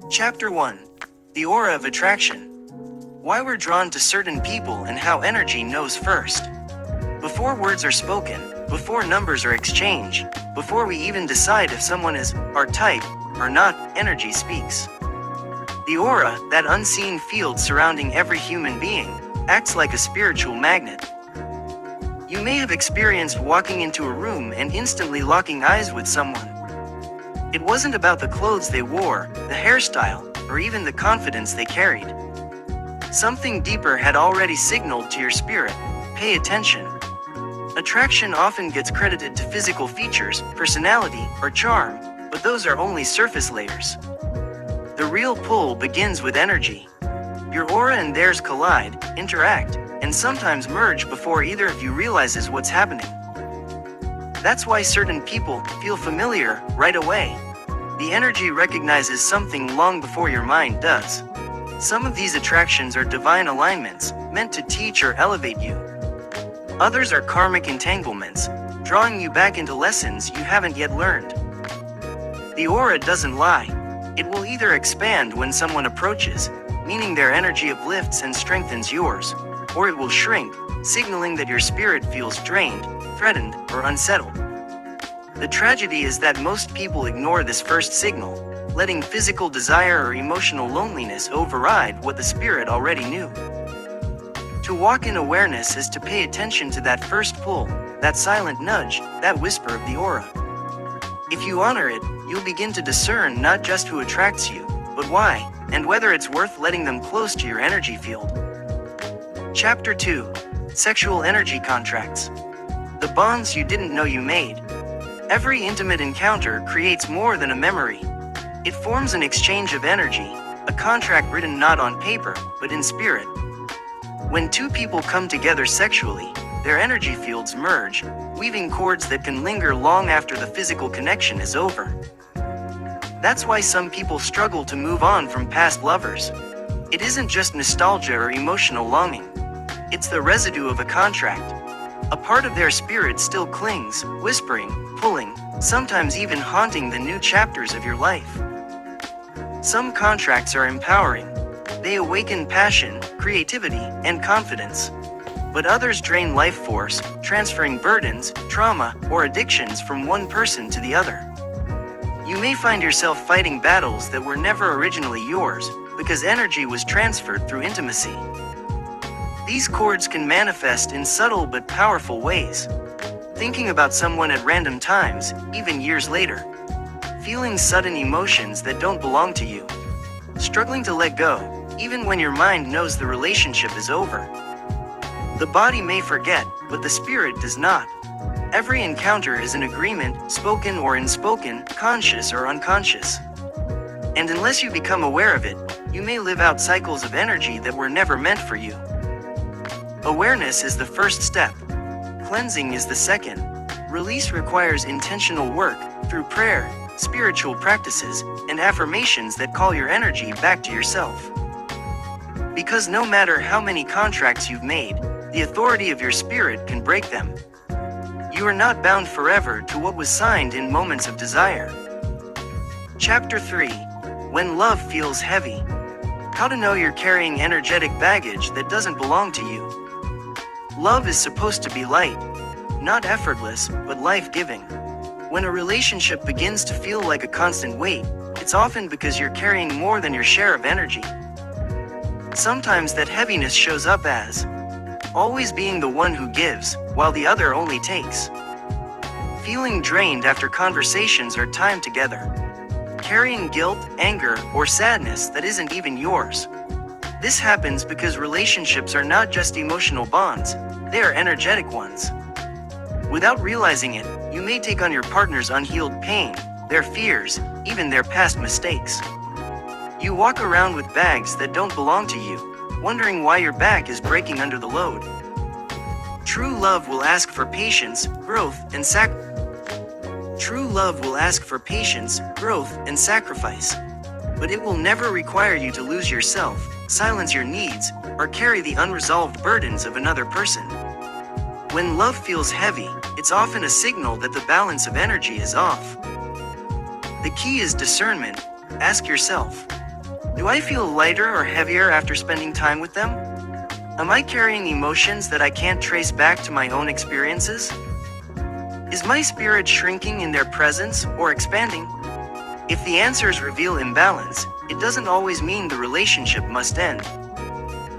Chapter 1. The Aura of Attraction. Why we're drawn to certain people and how energy knows first. Before words are spoken, before numbers are exchanged, before we even decide if someone is our type or not, energy speaks. The aura, that unseen field surrounding every human being, acts like a spiritual magnet. You may have experienced walking into a room and instantly locking eyes with someone. It wasn't about the clothes they wore, the hairstyle, or even the confidence they carried. Something deeper had already signaled to your spirit, pay attention. Attraction often gets credited to physical features, personality, or charm, but those are only surface layers. The real pull begins with energy. Your aura and theirs collide, interact, and sometimes merge before either of you realizes what's happening. That's why certain people feel familiar right away. The energy recognizes something long before your mind does. Some of these attractions are divine alignments, meant to teach or elevate you. Others are karmic entanglements, drawing you back into lessons you haven't yet learned. The aura doesn't lie. It will either expand when someone approaches, meaning their energy uplifts and strengthens yours, or it will shrink, signaling that your spirit feels drained, threatened, or unsettled. The tragedy is that most people ignore this first signal, letting physical desire or emotional loneliness override what the spirit already knew. To walk in awareness is to pay attention to that first pull, that silent nudge, that whisper of the aura. If you honor it, you'll begin to discern not just who attracts you, but why, and whether it's worth letting them close to your energy field. Chapter 2. Sexual Energy Contracts. The bonds you didn't know you made. Every intimate encounter creates more than a memory. It forms an exchange of energy, a contract written not on paper, but in spirit. When two people come together sexually, their energy fields merge, weaving cords that can linger long after the physical connection is over. That's why some people struggle to move on from past lovers. It isn't just nostalgia or emotional longing. It's the residue of a contract. A part of their spirit still clings, whispering, pulling, sometimes even haunting the new chapters of your life. Some contracts are empowering. They awaken passion, creativity, and confidence. But others drain life force, transferring burdens, trauma, or addictions from one person to the other. You may find yourself fighting battles that were never originally yours, because energy was transferred through intimacy. These cords can manifest in subtle but powerful ways. Thinking about someone at random times, even years later. Feeling sudden emotions that don't belong to you. Struggling to let go, even when your mind knows the relationship is over. The body may forget, but the spirit does not. Every encounter is an agreement, spoken or unspoken, conscious or unconscious. And unless you become aware of it, you may live out cycles of energy that were never meant for you. Awareness is the first step. Cleansing is the second. Release requires intentional work, through prayer, spiritual practices, and affirmations that call your energy back to yourself. Because no matter how many contracts you've made, the authority of your spirit can break them. You are not bound forever to what was signed in moments of desire. Chapter 3. When Love Feels Heavy. How to know you're carrying energetic baggage that doesn't belong to you. Love is supposed to be light, not effortless, but life-giving. When a relationship begins to feel like a constant weight, it's often because you're carrying more than your share of energy. Sometimes that heaviness shows up as always being the one who gives, while the other only takes. Feeling drained after conversations or time together. Carrying guilt, anger, or sadness that isn't even yours. This happens because relationships are not just emotional bonds, they are energetic ones. Without realizing it, you may take on your partner's unhealed pain, their fears, even their past mistakes. You walk around with bags that don't belong to you, wondering why your back is breaking under the load. True love will ask for patience, growth, and sacrifice. But it will never require you to lose yourself, silence your needs, or carry the unresolved burdens of another person. When love feels heavy, it's often a signal that the balance of energy is off. The key is discernment. Ask yourself, Do I feel lighter or heavier after spending time with them? Am I carrying emotions that I can't trace back to my own experiences? Is my spirit shrinking in their presence or expanding? If the answers reveal imbalance, it doesn't always mean the relationship must end.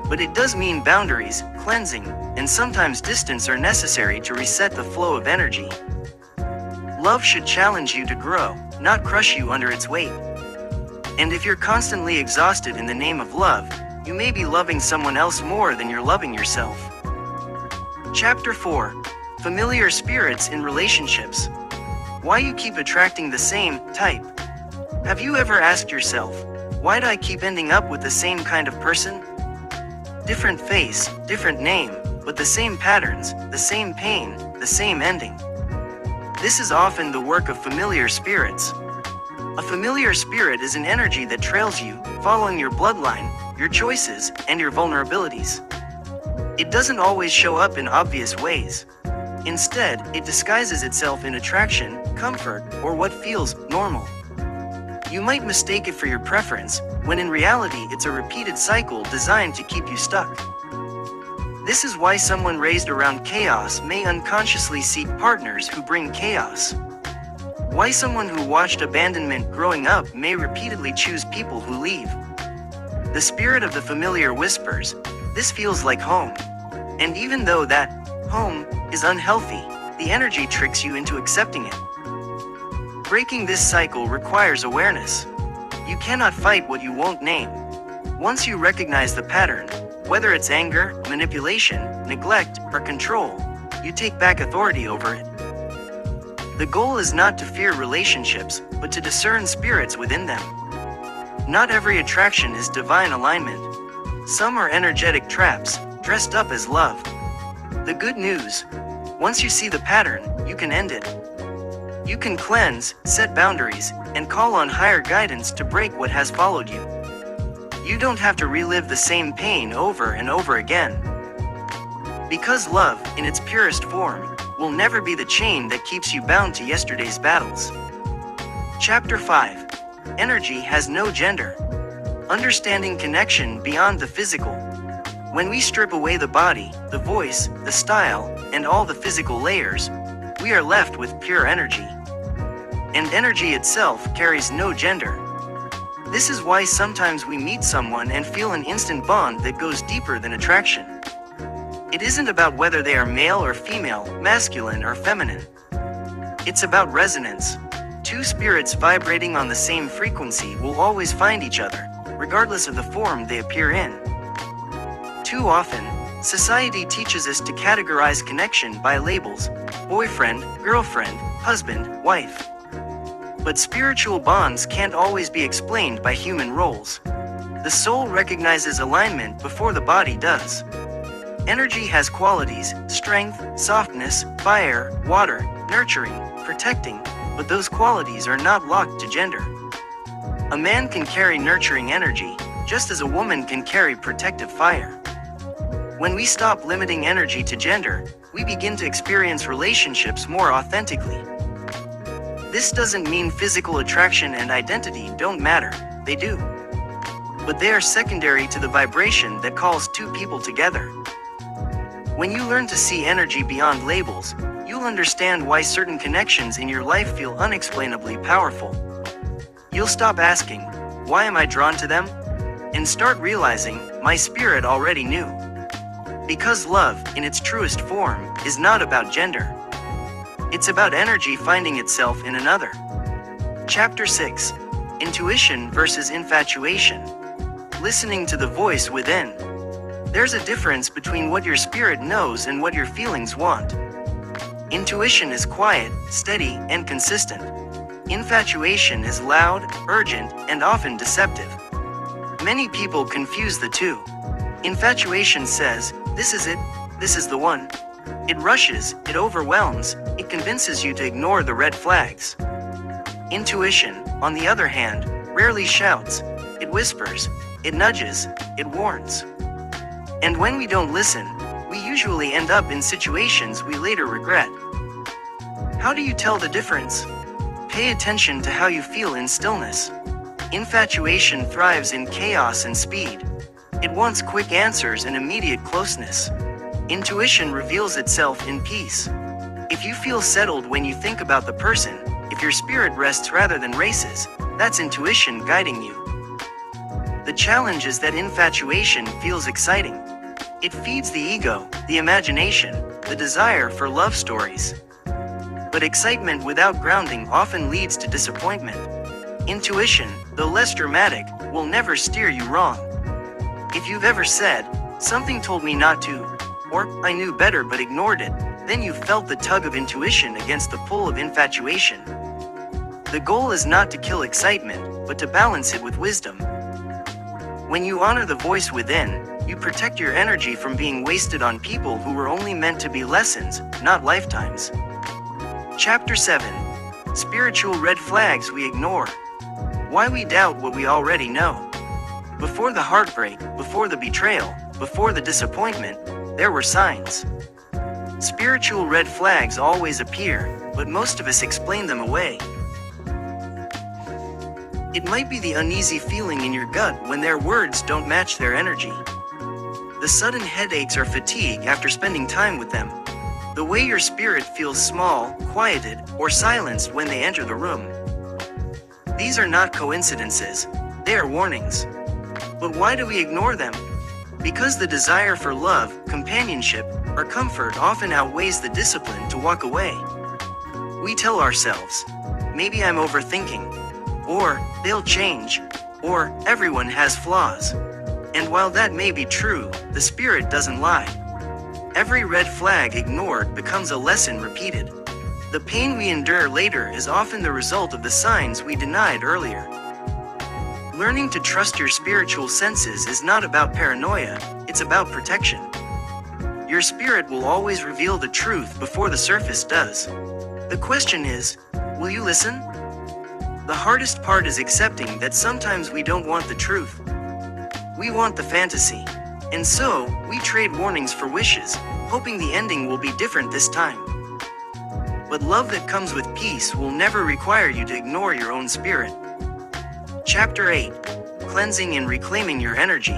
But it does mean boundaries, cleansing, and sometimes distance are necessary to reset the flow of energy. Love should challenge you to grow, not crush you under its weight. And if you're constantly exhausted in the name of love, you may be loving someone else more than you're loving yourself. Chapter 4. Familiar spirits in relationships. Why you keep attracting the same type. Have you ever asked yourself, why do I keep ending up with the same kind of person? Different face, different name, but the same patterns, the same pain, the same ending. This is often the work of familiar spirits. A familiar spirit is an energy that trails you, following your bloodline, your choices, and your vulnerabilities. It doesn't always show up in obvious ways. Instead, it disguises itself in attraction, comfort, or what feels normal. You might mistake it for your preference, when in reality it's a repeated cycle designed to keep you stuck. This is why someone raised around chaos may unconsciously seek partners who bring chaos. Why someone who watched abandonment growing up may repeatedly choose people who leave. The spirit of the familiar whispers, "This feels like home." And even though that home is unhealthy, the energy tricks you into accepting it. Breaking this cycle requires awareness. You cannot fight what you won't name. Once you recognize the pattern, whether it's anger, manipulation, neglect, or control, you take back authority over it. The goal is not to fear relationships, but to discern spirits within them. Not every attraction is divine alignment. Some are energetic traps, dressed up as love. The good news: once you see the pattern, you can end it. You can cleanse, set boundaries, and call on higher guidance to break what has followed you. You don't have to relive the same pain over and over again. Because love, in its purest form, will never be the chain that keeps you bound to yesterday's battles. Chapter 5. Energy has no gender. Understanding connection beyond the physical. When we strip away the body, the voice, the style, and all the physical layers, we are left with pure energy. And energy itself carries no gender. This is why sometimes we meet someone and feel an instant bond that goes deeper than attraction. It isn't about whether they are male or female, masculine or feminine. It's about resonance. Two spirits vibrating on the same frequency will always find each other, regardless of the form they appear in. Too often, society teaches us to categorize connection by labels: boyfriend, girlfriend, husband, wife. But spiritual bonds can't always be explained by human roles. The soul recognizes alignment before the body does. Energy has qualities: strength, softness, fire, water, nurturing, protecting, but those qualities are not locked to gender. A man can carry nurturing energy, just as a woman can carry protective fire. When we stop limiting energy to gender, we begin to experience relationships more authentically. This doesn't mean physical attraction and identity don't matter, they do. But they are secondary to the vibration that calls two people together. When you learn to see energy beyond labels, you'll understand why certain connections in your life feel unexplainably powerful. You'll stop asking, "Why am I drawn to them?" and start realizing, "My spirit already knew." Because love, in its truest form, is not about gender. It's about energy finding itself in another. Chapter 6. Intuition versus infatuation. Listening to the voice within. There's a difference between what your spirit knows and what your feelings want. Intuition is quiet, steady, and consistent. Infatuation is loud, urgent, and often deceptive. Many people confuse the two. Infatuation says, "This is it, this is the one." It rushes, it overwhelms, it convinces you to ignore the red flags. Intuition, on the other hand, rarely shouts. It whispers, it nudges, it warns. And when we don't listen, we usually end up in situations we later regret. How do you tell the difference? Pay attention to how you feel in stillness. Infatuation thrives in chaos and speed. It wants quick answers and immediate closeness. Intuition reveals itself in peace. If you feel settled when you think about the person, if your spirit rests rather than races, that's intuition guiding you. The challenge is that infatuation feels exciting. It feeds the ego, the imagination, the desire for love stories. But excitement without grounding often leads to disappointment. Intuition, though less dramatic, will never steer you wrong. If you've ever said, "Something told me not to," or "I knew better but ignored it," then you felt the tug of intuition against the pull of infatuation. The goal is not to kill excitement, but to balance it with wisdom. When you honor the voice within, you protect your energy from being wasted on people who were only meant to be lessons, not lifetimes. Chapter 7. Spiritual Red Flags We Ignore. Why we doubt what we already know. Before the heartbreak, before the betrayal, before the disappointment, there were signs. Spiritual red flags always appear, but most of us explain them away. It might be the uneasy feeling in your gut when their words don't match their energy. The sudden headaches or fatigue after spending time with them. The way your spirit feels small, quieted, or silenced when they enter the room. These are not coincidences, they are warnings. But why do we ignore them? Because the desire for love, companionship, or comfort often outweighs the discipline to walk away. We tell ourselves, maybe I'm overthinking, or they'll change, or everyone has flaws. And while that may be true, the spirit doesn't lie. Every red flag ignored becomes a lesson repeated. The pain we endure later is often the result of the signs we denied earlier. Learning to trust your spiritual senses is not about paranoia, it's about protection. Your spirit will always reveal the truth before the surface does. The question is, will you listen? The hardest part is accepting that sometimes we don't want the truth. We want the fantasy. And so, we trade warnings for wishes, hoping the ending will be different this time. But love that comes with peace will never require you to ignore your own spirit. Chapter 8. Cleansing and Reclaiming Your Energy.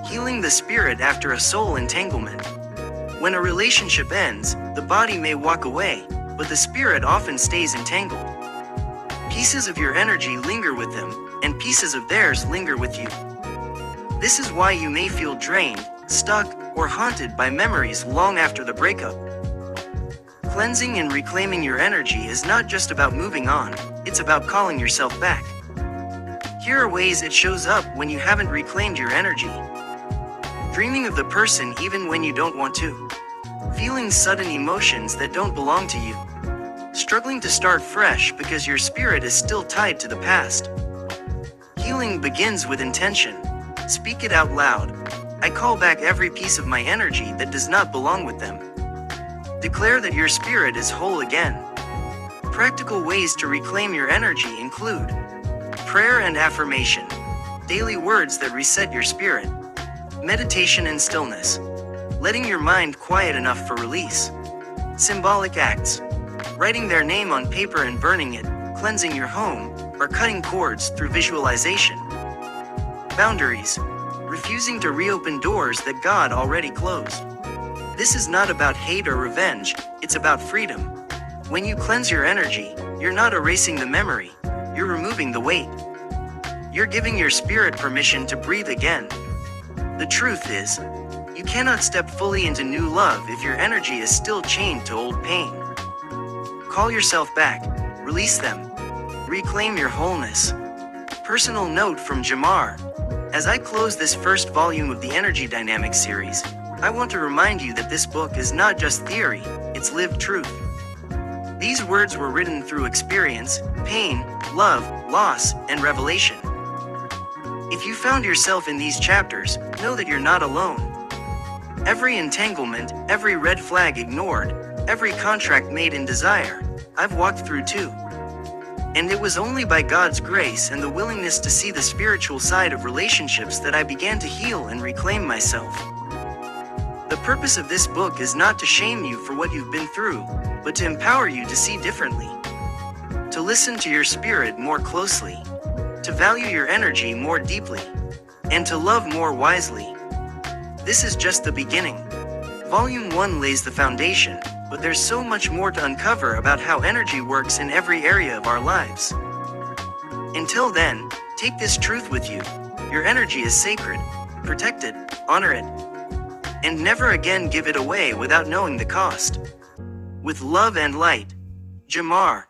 Healing the spirit after a soul entanglement. When a relationship ends, the body may walk away, but the spirit often stays entangled. Pieces of your energy linger with them, and pieces of theirs linger with you. This is why you may feel drained, stuck, or haunted by memories long after the breakup. Cleansing and reclaiming your energy is not just about moving on, it's about calling yourself back. Here are ways it shows up when you haven't reclaimed your energy. Dreaming of the person even when you don't want to. Feeling sudden emotions that don't belong to you. Struggling to start fresh because your spirit is still tied to the past. Healing begins with intention. Speak it out loud. I call back every piece of my energy that does not belong with them. Declare that your spirit is whole again. Practical ways to reclaim your energy include prayer and affirmation, daily words that reset your spirit, meditation and stillness, letting your mind quiet enough for release, symbolic acts, writing their name on paper and burning it, cleansing your home, or cutting cords through visualization. Boundaries, refusing to reopen doors that God already closed. This is not about hate or revenge, it's about freedom. When you cleanse your energy, you're not erasing the memory, you're removing the weight. You're giving your spirit permission to breathe again. The truth is, you cannot step fully into new love if your energy is still chained to old pain. Call yourself back, release them, reclaim your wholeness. Personal note from Jamar. As I close this first volume of the Energy Dynamics series, I want to remind you that this book is not just theory, it's lived truth. These words were written through experience, pain, love, loss, and revelation. If you found yourself in these chapters, know that you're not alone. Every entanglement, every red flag ignored, every contract made in desire, I've walked through too. And it was only by God's grace and the willingness to see the spiritual side of relationships that I began to heal and reclaim myself. The purpose of this book is not to shame you for what you've been through, but to empower you to see differently. To listen to your spirit more closely. to value your energy more deeply, and to love more wisely. This is just the beginning. Volume 1 lays the foundation, but there's so much more to uncover about how energy works in every area of our lives. Until then, take this truth with you. Your energy is sacred. Protect it, honor it, and never again give it away without knowing the cost. With love and light, Jamar.